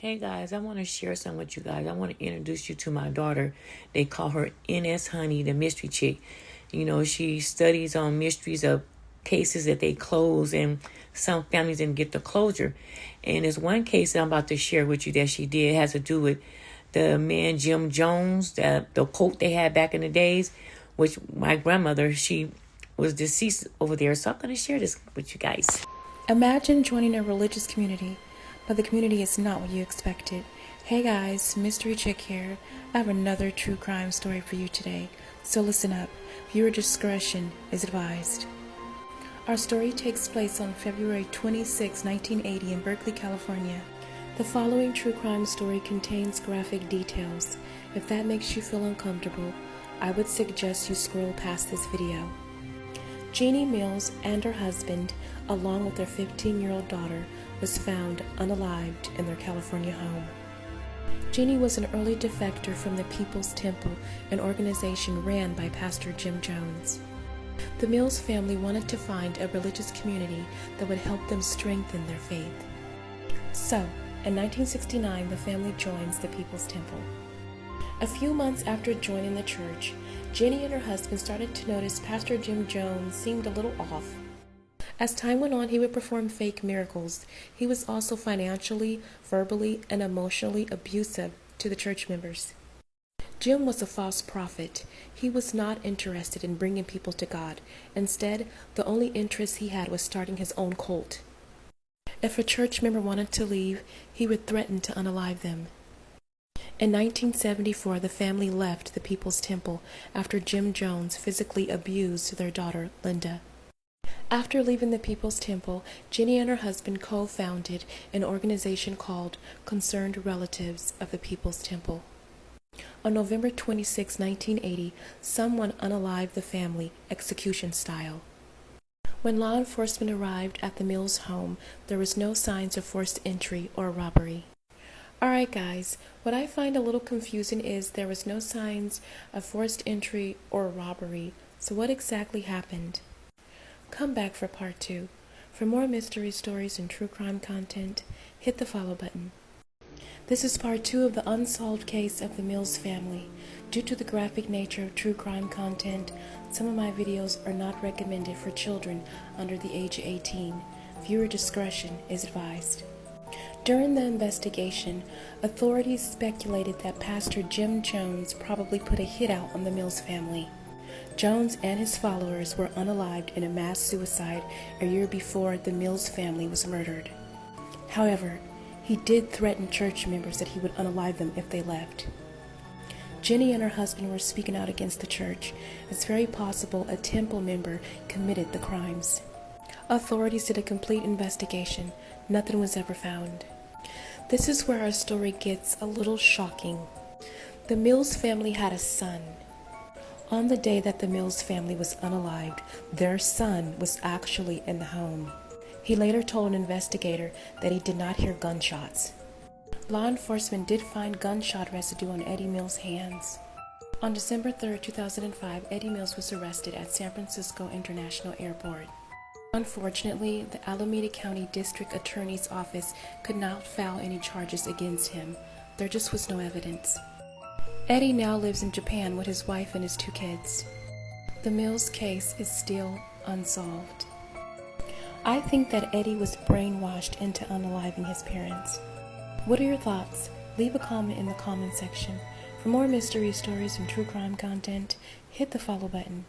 Hey guys, I want to share something with you guys. I want to introduce you to my daughter. They call her NS Honey, the mystery chick. You know, she studies on mysteries of cases that they close and some families didn't get the closure. And there's one case that I'm about to share with you that she did. It has to do with the man Jim Jones, the cult they had back in the days, which my grandmother, she was deceased over there. So I'm going to share this with you guys. Imagine joining a religious community, but the community is not what you expected. Hey guys, Mystery Chick here. I have another true crime story for you today, so listen up. Viewer discretion is advised. Our story takes place on February 26, 1980 in Berkeley, California. The following true crime story contains graphic details. If that makes you feel uncomfortable, I would suggest you scroll past this video. Jeannie Mills and her husband, along with their 15-year-old daughter, was found unalived in their California home. Jeannie was an early defector from the People's Temple, an organization ran by Pastor Jim Jones. The Mills family wanted to find a religious community that would help them strengthen their faith. So, in 1969, the family joins the People's Temple. A few months after joining the church, Jenny and her husband started to notice Pastor Jim Jones seemed a little off. As time went on, he would perform fake miracles. He was also financially, verbally, and emotionally abusive to the church members. Jim was a false prophet. He was not interested in bringing people to God. Instead, the only interest he had was starting his own cult. If a church member wanted to leave, he would threaten to unalive them. In 1974, the family left the People's Temple after Jim Jones physically abused their daughter, Linda. After leaving the People's Temple, Jenny and her husband co-founded an organization called Concerned Relatives of the People's Temple. On November 26, 1980, someone unalived the family, execution style. When law enforcement arrived at the Mills home, there was no signs of forced entry or robbery. Alright guys, what I find a little confusing is there was no signs of forced entry or robbery. So what exactly happened? Come back for part 2. For more mystery stories and true crime content, hit the follow button. This is part 2 of the unsolved case of the Mills family. Due to the graphic nature of true crime content, some of my videos are not recommended for children under the age of 18. Viewer discretion is advised. During the investigation, authorities speculated that Pastor Jim Jones probably put a hit out on the Mills family. Jones and his followers were unalived in a mass suicide a year before the Mills family was murdered. However, he did threaten church members that he would unalive them if they left. Jenny and her husband were speaking out against the church. It's very possible a temple member committed the crimes. Authorities did a complete investigation. Nothing was ever found. This is where our story gets a little shocking. The Mills family had a son. On the day that the Mills family was unalived, their son was actually in the home. He later told an investigator that he did not hear gunshots. Law enforcement did find gunshot residue on Eddie Mills' hands. On December 3, 2005, Eddie Mills was arrested at San Francisco International Airport. Unfortunately, the Alameda County District Attorney's Office could not file any charges against him. There just was no evidence. Eddie now lives in Japan with his wife and his 2 kids. The Mills case is still unsolved. I think that Eddie was brainwashed into unaliving his parents. What are your thoughts? Leave a comment in the comment section. For more mystery stories and true crime content, hit the follow button.